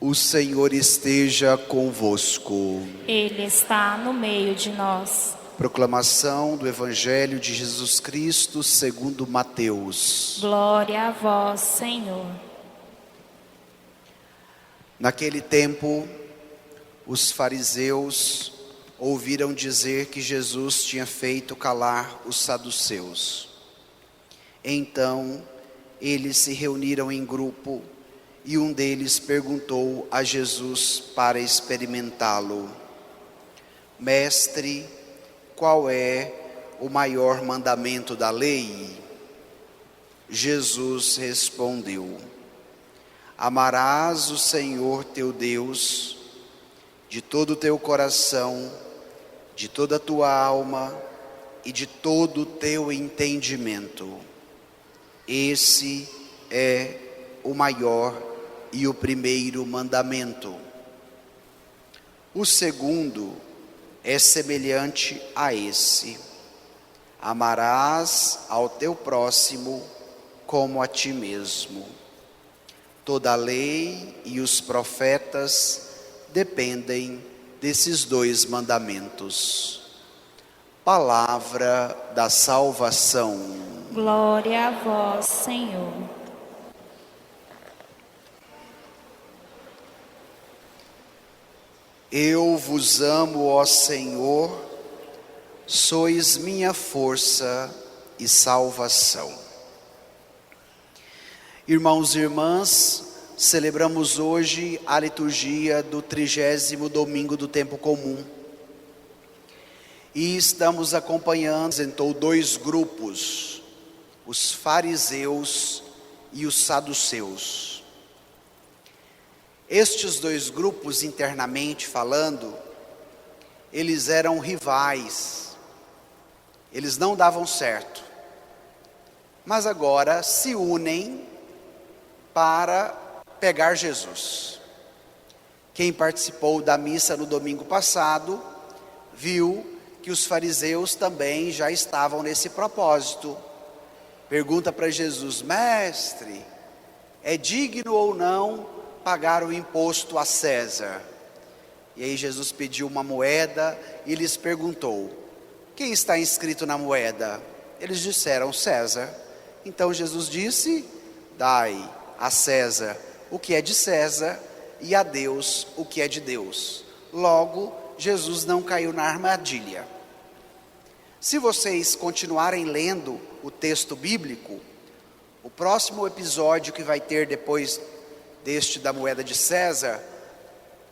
O Senhor esteja convosco. Ele está no meio de nós. Proclamação do Evangelho de Jesus Cristo segundo Mateus. Glória a vós, Senhor. Naquele tempo, os fariseus ouviram dizer que Jesus tinha feito calar os saduceus. Então, eles se reuniram em grupo e um deles perguntou a Jesus para experimentá-lo: Mestre, qual é o maior mandamento da lei? Jesus respondeu: Amarás o Senhor teu Deus de todo o teu coração, de toda a tua alma e de todo o teu entendimento. Esse é o maior e o primeiro mandamento. O segundo é semelhante a esse: amarás ao teu próximo como a ti mesmo. Toda a lei e os profetas dependem desses dois mandamentos. Palavra da salvação. Glória a vós, Senhor. Eu vos amo, ó Senhor, sois minha força e salvação. Irmãos e irmãs, celebramos hoje a liturgia do 30º domingo do tempo comum. E estamos acompanhando, apresentou dois grupos, os fariseus e os saduceus. Estes dois grupos, internamente falando, eles eram rivais, eles não davam certo, mas agora se unem para pegar Jesus. Quem participou da missa no domingo passado, viu que os fariseus também já estavam nesse propósito. Pergunta para Jesus: Mestre, é digno ou não pagar o imposto a César? E aí Jesus pediu uma moeda e lhes perguntou: quem está inscrito na moeda? Eles disseram: César. Então Jesus disse: dai a César o que é de César e a Deus o que é de Deus. Logo, Jesus não caiu na armadilha. Se vocês continuarem lendo o texto bíblico, o próximo episódio que vai ter depois deste da moeda de César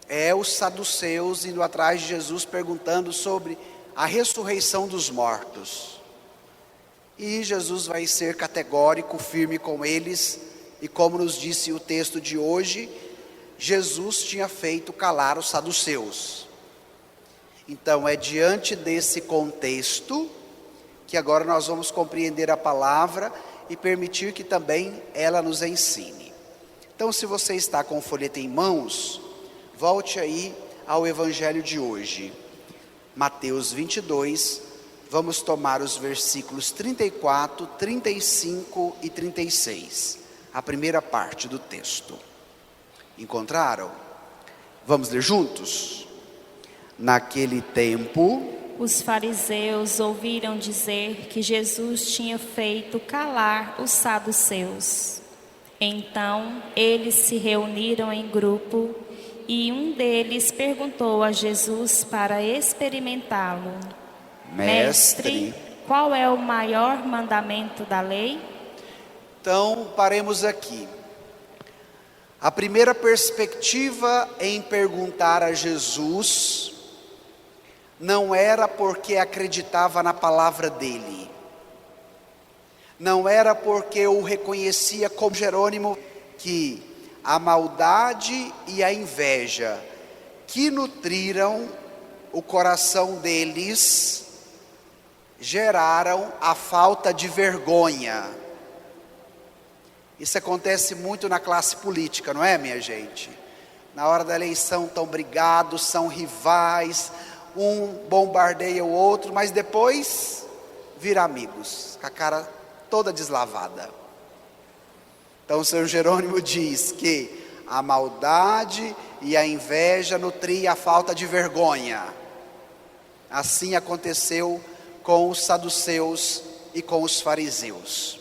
é os saduceus indo atrás de Jesus perguntando sobre a ressurreição dos mortos. E Jesus vai ser categórico, firme com eles, e como nos disse o texto de hoje, Jesus tinha feito calar os saduceus. Então é diante desse contexto que agora nós vamos compreender a palavra e permitir que também ela nos ensine. Então, se você está com o folheto em mãos, volte aí ao Evangelho de hoje, Mateus 22, vamos tomar os versículos 34, 35 e 36, a primeira parte do texto. Encontraram? Vamos ler juntos? Naquele tempo, os fariseus ouviram dizer que Jesus tinha feito calar os saduceus. Então, eles se reuniram em grupo e um deles perguntou a Jesus para experimentá-lo: Mestre, qual é o maior mandamento da lei? Então, paremos aqui. A primeira perspectiva em perguntar a Jesus não era porque acreditava na palavra dele, não era porque o reconhecia como Jerônimo, que a maldade e a inveja que nutriram o coração deles geraram a falta de vergonha. Isso acontece muito na classe política, não é, minha gente? Na hora da eleição estão brigados, são rivais, um bombardeia o outro, mas depois vira amigos, com a cara toda deslavada. Então São Jerônimo diz que a maldade e a inveja nutria a falta de vergonha. Assim aconteceu com os saduceus e com os fariseus.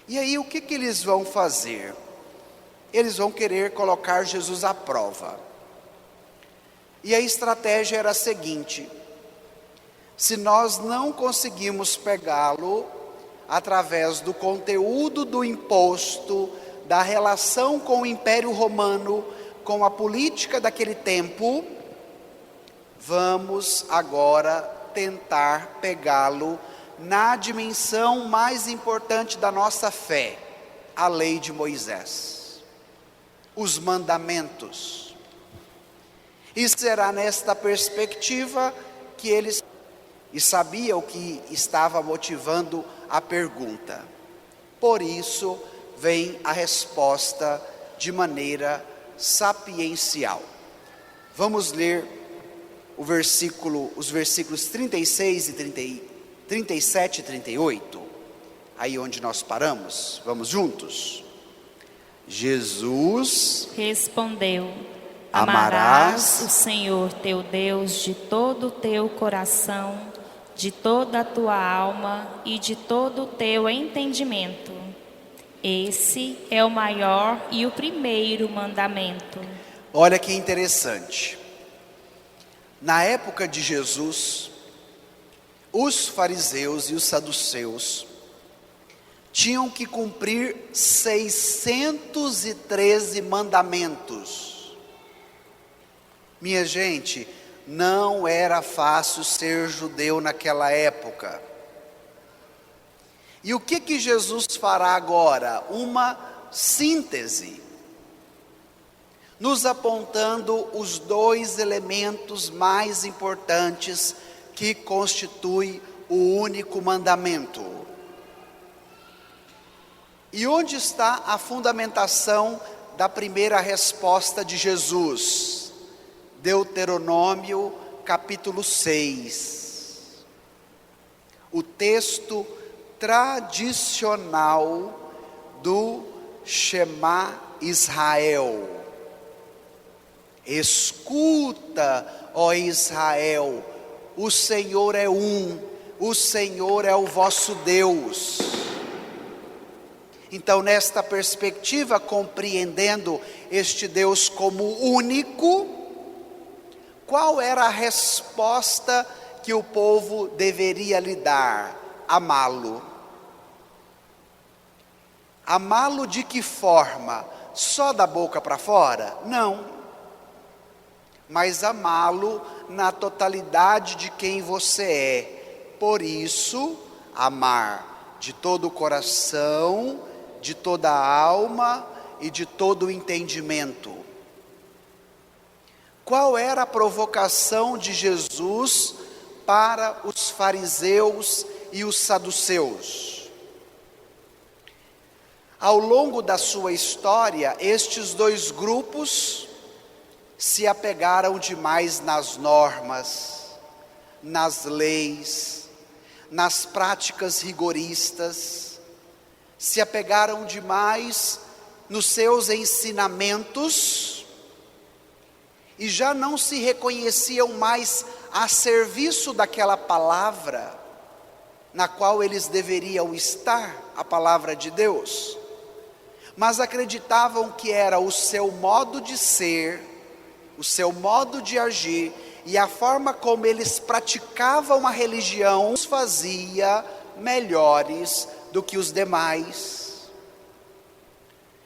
E aí o que eles vão fazer? Eles vão querer colocar Jesus à prova. E a estratégia era a seguinte: se nós não conseguimos pegá-lo através do conteúdo do imposto, da relação com o Império Romano, com a política daquele tempo, vamos agora tentar pegá-lo na dimensão mais importante da nossa fé, a lei de Moisés, os mandamentos. E será nesta perspectiva que eles sabia o que estava motivando a pergunta. Por isso vem a resposta de maneira sapiencial. Vamos ler os versículos 36 e 37 e 38, aí onde nós paramos. Vamos juntos? Jesus respondeu: amarás o Senhor teu Deus de todo o teu coração, de toda a tua alma e de todo o teu entendimento. Esse é o maior e o primeiro mandamento. Olha que interessante. Na época de Jesus, os fariseus e os saduceus tinham que cumprir 613 mandamentos. Minha gente, não era fácil ser judeu naquela época. E o que Jesus fará agora? Uma síntese, nos apontando os dois elementos mais importantes que constituem o único mandamento. E onde está a fundamentação da primeira resposta de Jesus? Deuteronômio capítulo 6. O texto tradicional do Shema Israel. Escuta, ó Israel, o Senhor é um, o Senhor é o vosso Deus. Então, nesta perspectiva, compreendendo este Deus como único, qual era a resposta que o povo deveria lhe dar? Amá-lo. Amá-lo de que forma? Só da boca para fora? Não. Mas amá-lo na totalidade de quem você é. Por isso, amar de todo o coração, de toda a alma e de todo o entendimento. Qual era a provocação de Jesus para os fariseus e os saduceus? Ao longo da sua história, estes dois grupos se apegaram demais nas normas, nas leis, nas práticas rigoristas, se apegaram demais nos seus ensinamentos e já não se reconheciam mais a serviço daquela palavra na qual eles deveriam estar, a palavra de Deus, mas acreditavam que era o seu modo de ser, o seu modo de agir e a forma como eles praticavam a religião os fazia melhores do que os demais.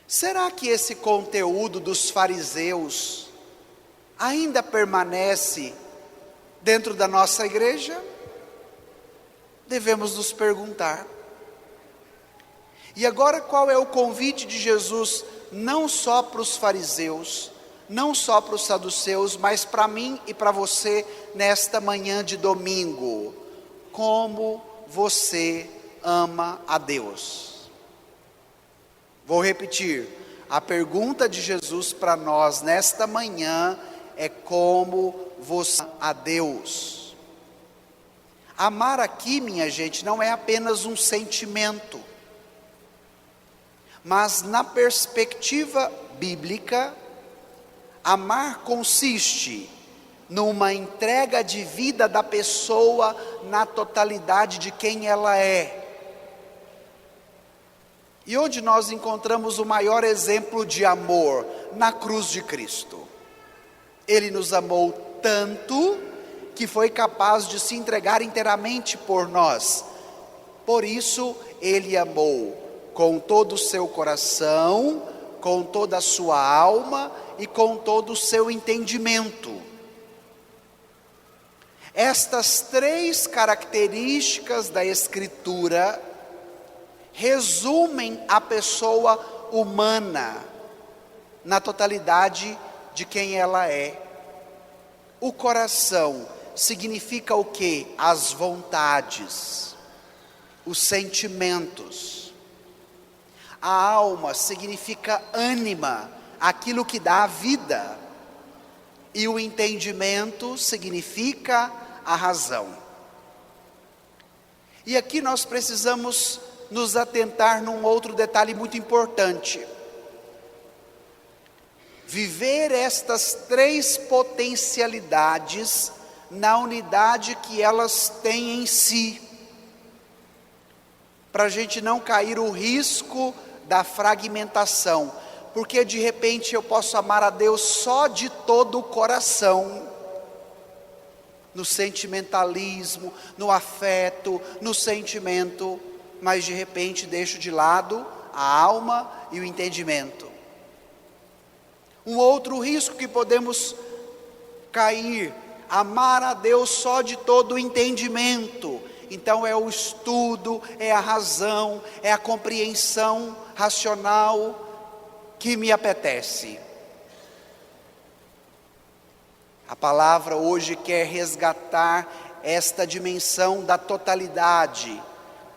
Será que esse conteúdo dos fariseus ainda permanece dentro da nossa igreja? Devemos nos perguntar. E agora, qual é o convite de Jesus, não só para os fariseus, não só para os saduceus, mas para mim e para você nesta manhã de domingo? Como você ama a Deus? Vou repetir, a pergunta de Jesus para nós nesta manhã é: como você ama a Deus? Amar aqui, minha gente, não é apenas um sentimento, mas na perspectiva bíblica, Amar consiste numa entrega de vida da pessoa na totalidade de quem ela é. E onde nós encontramos o maior exemplo de amor? Na cruz de Cristo. Ele nos amou tanto que foi capaz de se entregar inteiramente por nós. Por isso, Ele amou com todo o seu coração, com toda a sua alma e com todo o seu entendimento. Estas três características da Escritura resumem a pessoa humana na totalidade de quem ela é. O coração significa o quê? As vontades, os sentimentos. A alma significa ânima, aquilo que dá a vida. E o entendimento significa a razão. E aqui nós precisamos nos atentar num outro detalhe muito importante. Viver estas três potencialidades na unidade que elas têm em si, para a gente não cair o risco da fragmentação, porque de repente eu posso amar a Deus só de todo o coração, no sentimentalismo, no afeto, no sentimento, mas de repente deixo de lado a alma e o entendimento. Um outro risco que podemos cair, amar a Deus só de todo o entendimento. Então é o estudo, é a razão, é a compreensão racional que me apetece. A palavra hoje quer resgatar esta dimensão da totalidade.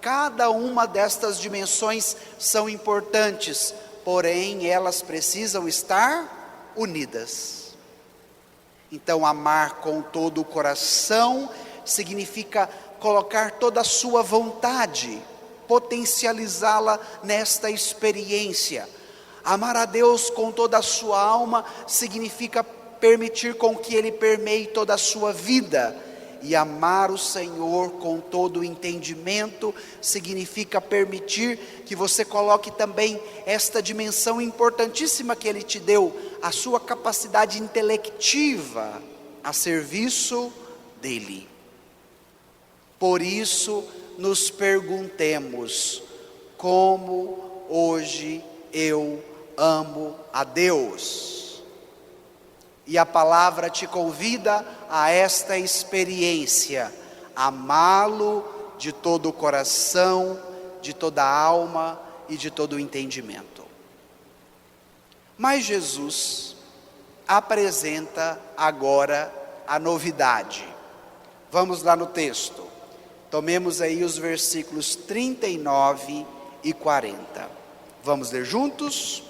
Cada uma destas dimensões são importantes, porém elas precisam estar unidas. Então amar com todo o coração significa colocar toda a sua vontade, potencializá-la nesta experiência. Amar a Deus com toda a sua alma significa permitir com que Ele permeie toda a sua vida. E amar o Senhor com todo o entendimento significa permitir que você coloque também esta dimensão importantíssima que Ele te deu, a sua capacidade intelectiva a serviço dEle. Por isso, nos perguntemos: como hoje eu amo a Deus? E a palavra te convida a esta experiência, amá-lo de todo o coração, de toda a alma e de todo o entendimento. Mas Jesus apresenta agora a novidade. Vamos lá no texto. Tomemos aí os versículos 39 e 40. Vamos ler juntos?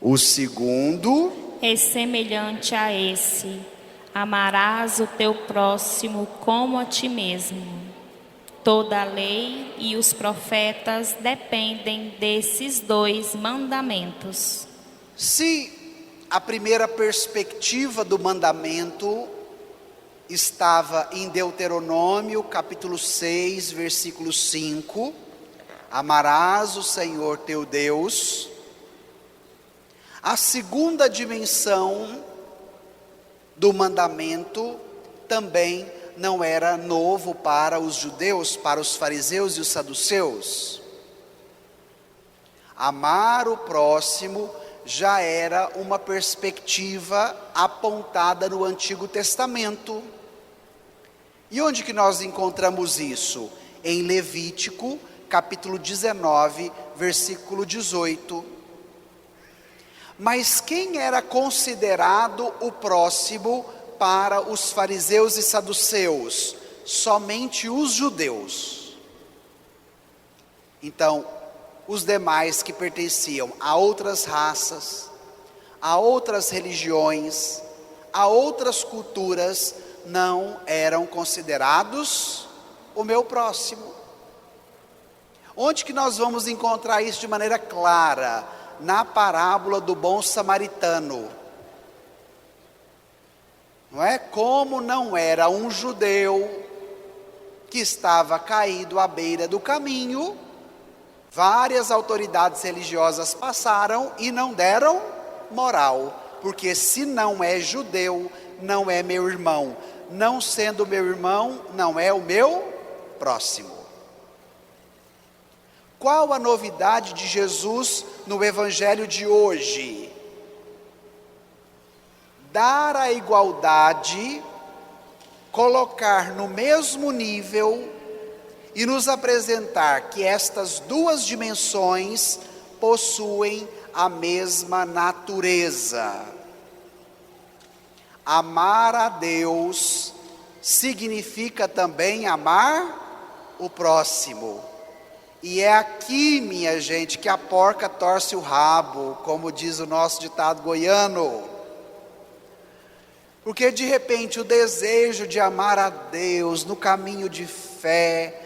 O segundo é semelhante a esse: amarás o teu próximo como a ti mesmo. Toda a lei e os profetas dependem desses dois mandamentos. Se a primeira perspectiva do mandamento estava em Deuteronômio, capítulo 6, versículo 5, amarás o Senhor teu Deus. A segunda dimensão do mandamento também não era novo para os judeus, para os fariseus e os saduceus. Amar o próximo já era uma perspectiva apontada no Antigo Testamento. E onde que nós encontramos isso? Em Levítico, capítulo 19, versículo 18. Mas quem era considerado o próximo para os fariseus e saduceus? Somente os judeus. Então, os demais que pertenciam a outras raças, a outras religiões, a outras culturas, não eram considerados o meu próximo. Onde que nós vamos encontrar isso de maneira clara? Na parábola do bom samaritano. não é? Como não era um judeu que estava caído à beira do caminho, várias autoridades religiosas passaram e não deram moral, porque se não é judeu, não é meu irmão, não sendo meu irmão, não é o meu próximo. Qual a novidade de Jesus no evangelho de hoje? Dar a igualdade, colocar no mesmo nível e nos apresentar que estas duas dimensões possuem a mesma natureza. Amar a Deus significa também amar o próximo. E é aqui, minha gente, que a porca torce o rabo, como diz o nosso ditado goiano. Porque de repente o desejo de amar a Deus no caminho de fé,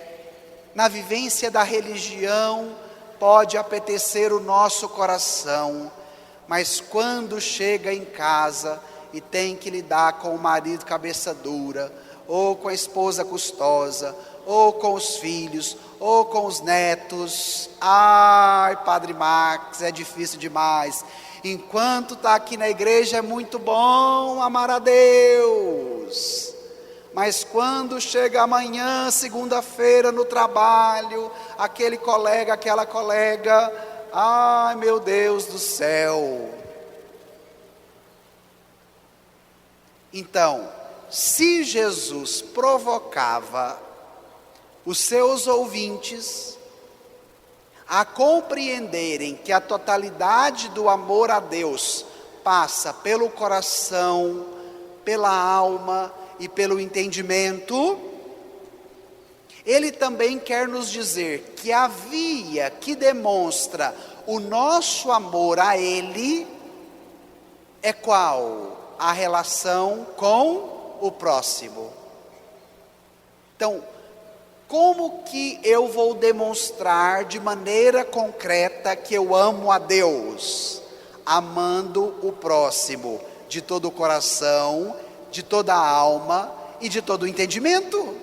na vivência da religião, pode apetecer o nosso coração, mas quando chega em casa e tem que lidar com o marido cabeça dura, ou com a esposa custosa, ou com os filhos, ou com os netos, ai, Padre Max, é difícil demais. Enquanto está aqui na igreja é muito bom amar a Deus, mas quando chega amanhã, segunda-feira no trabalho, aquele colega, aquela colega, ai meu Deus do céu. Então, se Jesus provocava os seus ouvintes a compreenderem que a totalidade do amor a Deus passa pelo coração, pela alma e pelo entendimento, Ele também quer nos dizer que a via que demonstra o nosso amor a Ele é qual? A relação com o próximo. Então, como que eu vou demonstrar de maneira concreta que eu amo a Deus? Amando o próximo de todo o coração, de toda a alma e de todo o entendimento.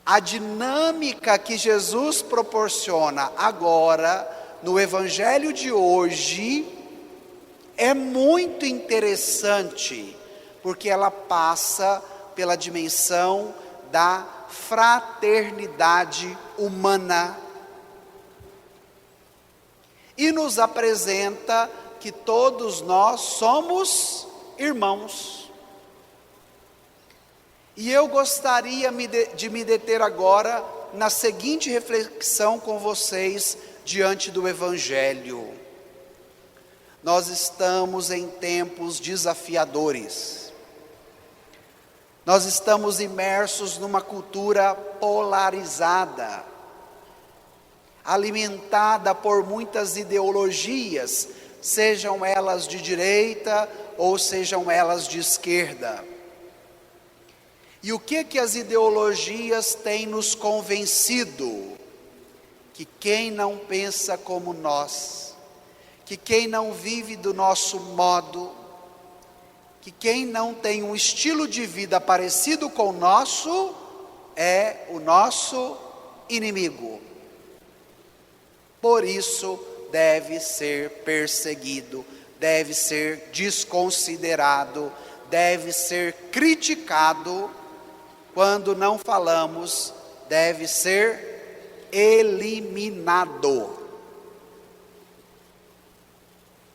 A dinâmica que Jesus proporciona agora no evangelho de hoje é muito interessante, porque ela passa pela dimensão da fraternidade humana e nos apresenta que todos nós somos irmãos. E eu gostaria de me deter agora na seguinte reflexão com vocês diante do evangelho. Nós estamos em tempos desafiadores. Nós estamos imersos numa cultura polarizada, alimentada por muitas ideologias, sejam elas de direita ou sejam elas de esquerda. E o que as ideologias têm nos convencido? Que quem não pensa como nós, que quem não vive do nosso modo, que quem não tem um estilo de vida parecido com o nosso, é o nosso inimigo. Por isso, deve ser perseguido, deve ser desconsiderado, deve ser criticado. Quando não falamos, deve ser eliminado.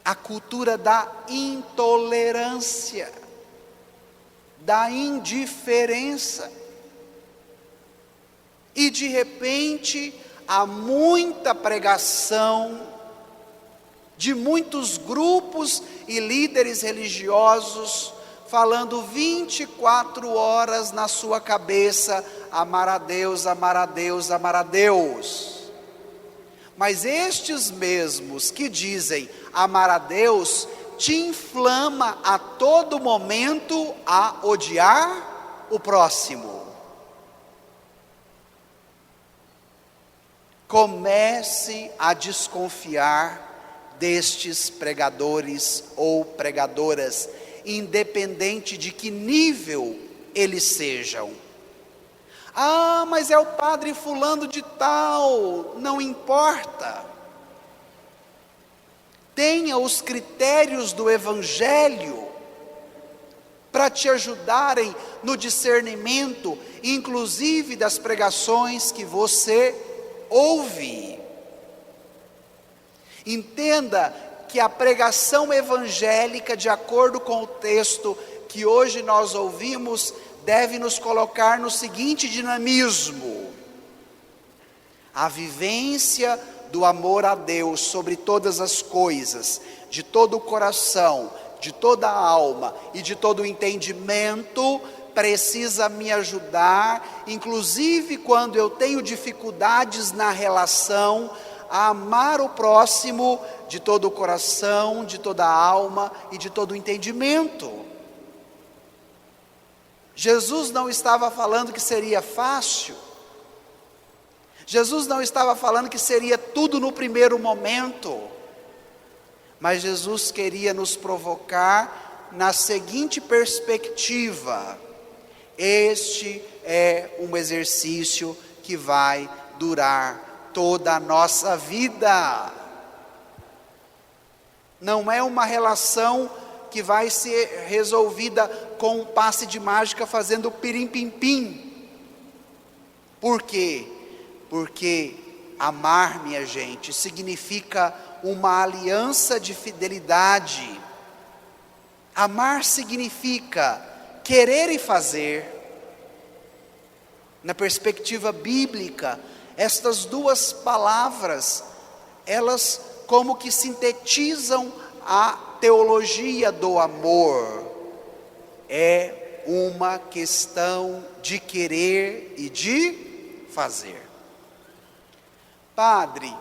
A cultura da intolerância, da indiferença. E de repente, há muita pregação de muitos grupos e líderes religiosos falando 24 horas na sua cabeça, amar a Deus, amar a Deus, amar a Deus. Mas estes mesmos que dizem amar a Deus, te inflama a todo momento a odiar o próximo. Comece a desconfiar destes pregadores ou pregadoras, independente de que nível eles sejam. Ah, mas é o padre fulano de tal, não importa. Tenha os critérios do Evangelho para te ajudarem no discernimento, inclusive das pregações que você ouve. Entenda que a pregação evangélica, de acordo com o texto que hoje nós ouvimos, deve nos colocar no seguinte dinamismo: a vivência do amor a Deus sobre todas as coisas, de todo o coração, de toda a alma e de todo o entendimento, precisa me ajudar, inclusive quando eu tenho dificuldades na relação, a amar o próximo de todo o coração, de toda a alma e de todo o entendimento. Jesus não estava falando que seria fácil. Jesus não estava falando que seria tudo no primeiro momento. Mas Jesus queria nos provocar na seguinte perspectiva: este é um exercício que vai durar toda a nossa vida. Não é uma relação que vai ser resolvida com um passe de mágica fazendo pirim-pim-pim. Por quê? Porque amar, minha gente, significa uma aliança de fidelidade. Amar significa querer e fazer. Na perspectiva bíblica, estas duas palavras, elas como que sintetizam a teologia do amor. É uma questão de querer e de fazer. Padre,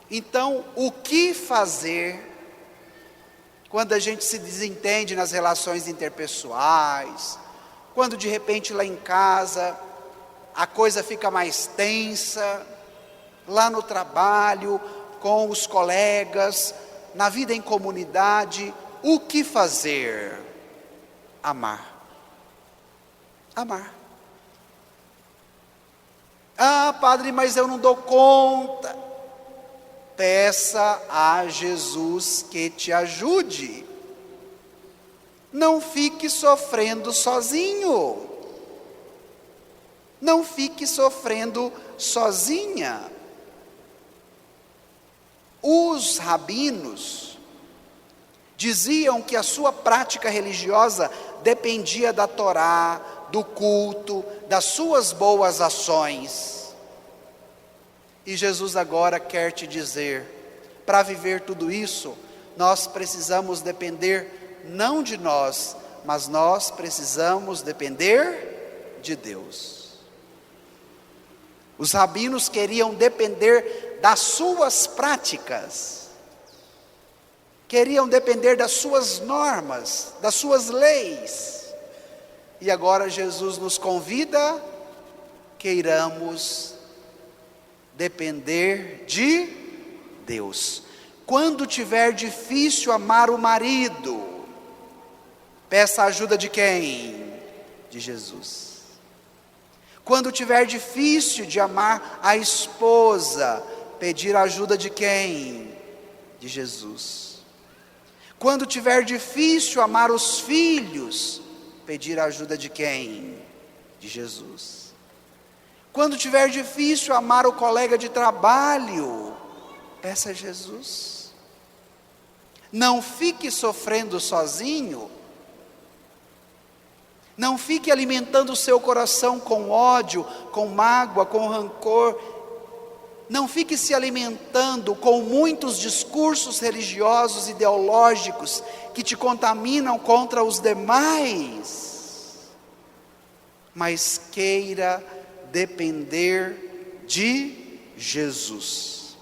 então o que fazer quando a gente se desentende nas relações interpessoais, quando de repente lá em casa a coisa fica mais tensa, lá no trabalho, com os colegas, na vida em comunidade? O que fazer? Amar. Amar. Ah, padre, mas eu não dou conta. Peça a Jesus que te ajude. Não fique sofrendo sozinho. Não fique sofrendo sozinha. Os rabinos diziam que a sua prática religiosa dependia da Torá, do culto, das suas boas ações. E Jesus agora quer te dizer, para viver tudo isso, nós precisamos depender não de nós, mas nós precisamos depender de Deus. Os rabinos queriam depender das suas práticas, queriam depender das suas normas, das suas leis. E agora Jesus nos convida, queiramos depender de Deus. Quando tiver difícil amar o marido, peça a ajuda de quem? De Jesus. Quando tiver difícil de amar a esposa, pedir a ajuda de quem? De Jesus. Quando tiver difícil amar os filhos, pedir a ajuda de quem? De Jesus. Quando tiver difícil amar o colega de trabalho, peça a Jesus. Não fique sofrendo sozinho. Não fique alimentando o seu coração com ódio, com mágoa, com rancor. Não fique se alimentando com muitos discursos religiosos, ideológicos, que te contaminam contra os demais. Mas queira depender de Jesus.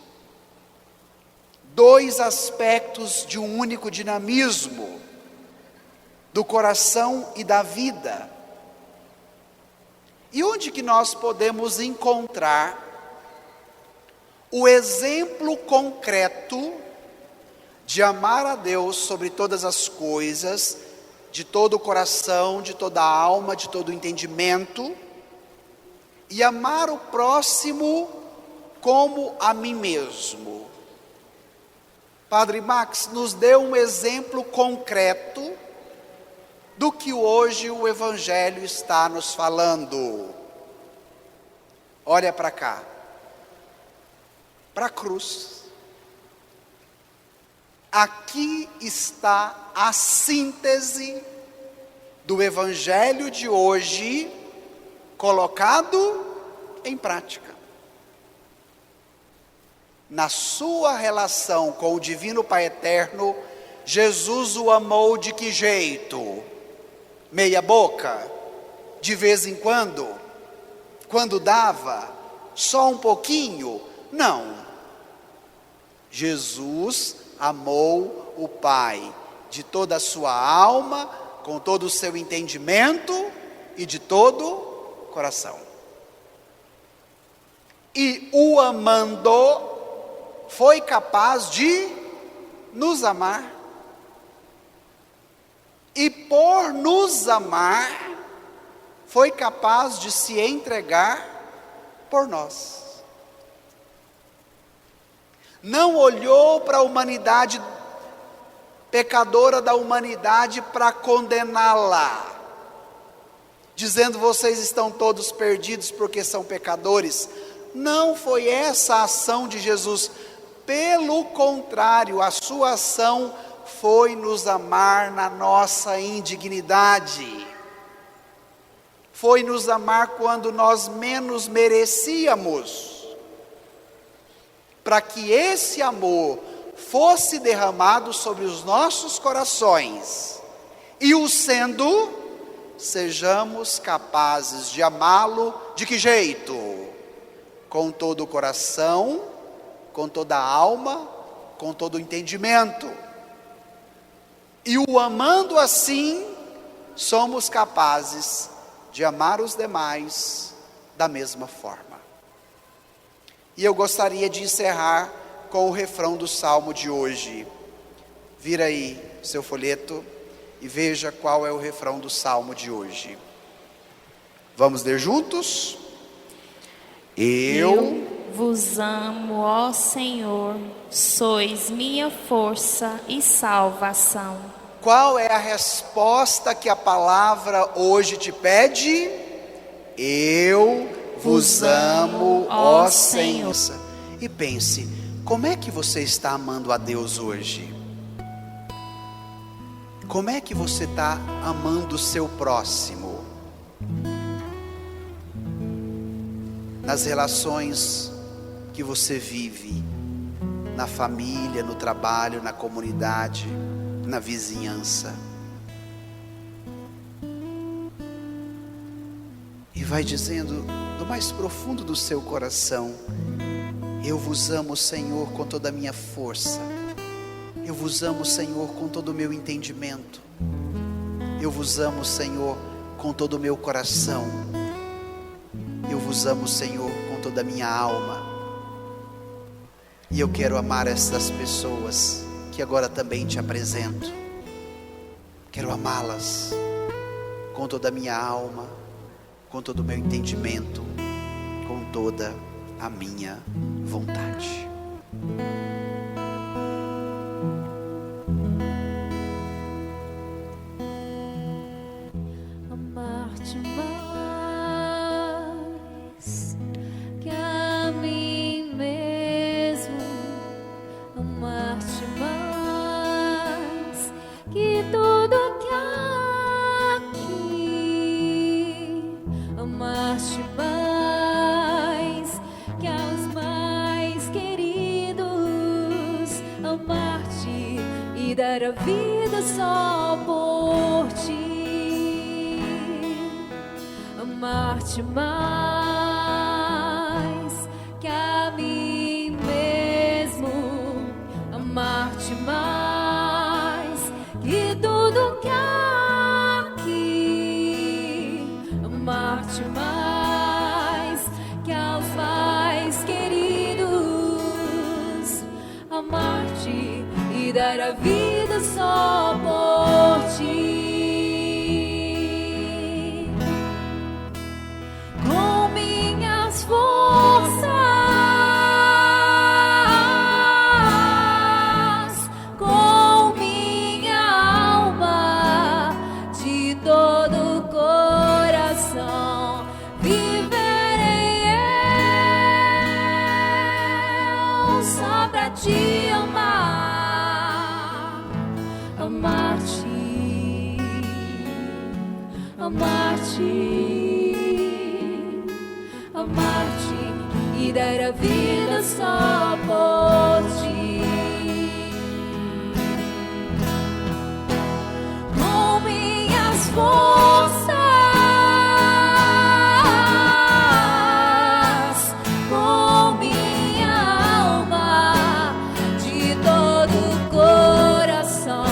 Dois aspectos de um único dinamismo, do coração e da vida. E onde que nós podemos encontrar o exemplo concreto de amar a Deus sobre todas as coisas, de todo o coração, de toda a alma, de todo o entendimento, e amar o próximo como a mim mesmo. Padre Max nos deu um exemplo concreto do que hoje o Evangelho está nos falando. Olha para cá, para a cruz. Aqui está a síntese do Evangelho de hoje, colocado em prática. Na sua relação com o Divino Pai Eterno, Jesus o amou de que jeito? Meia boca? De vez em quando? Quando dava? Só um pouquinho? Não. Jesus amou o Pai de toda a sua alma, com todo o seu entendimento e de todo o coração. E o amando, foi capaz de nos amar. E por nos amar, foi capaz de se entregar por nós. Não olhou para a humanidade pecadora da humanidade para condená-la, dizendo: vocês estão todos perdidos porque são pecadores. Não foi essa a ação de Jesus. Pelo contrário, a sua ação foi nos amar na nossa indignidade. Foi nos amar quando nós menos merecíamos, para que esse amor fosse derramado sobre os nossos corações, e o sendo, sejamos capazes de amá-lo de que jeito? Com todo o coração, com toda a alma, com todo o entendimento. E o amando assim, somos capazes de amar os demais da mesma forma. E eu gostaria de encerrar com o refrão do salmo de hoje. Vira aí seu folheto e veja qual é o refrão do salmo de hoje. Vamos ler juntos? Eu vos amo, ó Senhor, sois minha força e salvação. Qual é a resposta que a palavra hoje te pede? Eu vos amo, ó Senhor. E pense, como é que você está amando a Deus hoje? Como é que você está amando o seu próximo? Nas relações que você vive, na família, no trabalho, na comunidade, na vizinhança. E vai dizendo do mais profundo do seu coração: eu vos amo, Senhor, com toda a minha força. Eu vos amo, Senhor, com todo o meu entendimento. Eu vos amo, Senhor, com todo o meu coração. Eu vos amo, Senhor, com toda a minha alma. E eu quero amar essas pessoas que agora também te apresento. Quero amá-las com toda a minha alma, com todo o meu entendimento, com toda a minha vontade. Amar-te mais que a mim mesmo, amar-te mais que tudo que há aqui, amar-te mais que aos mais queridos, amar-te e dar a vida só por ti. Amar-te mais que a mim mesmo, amar-te mais que tudo que há aqui, amar-te mais que aos mais queridos, amar-te e dar a vida só por ti. Com minhas forças, com minha alma, de todo o coração, viverei eu só pra te amar, amar-te, amar-te, amar-te e dar a vida só por ti. Com minhas forças, com minha alma, de todo o coração,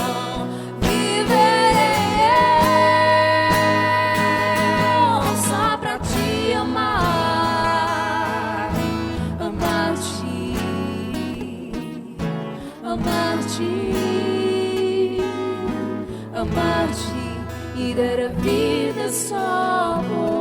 viverei eu só pra te amar, amar-te, amar-te, amar-te e dar a vida só por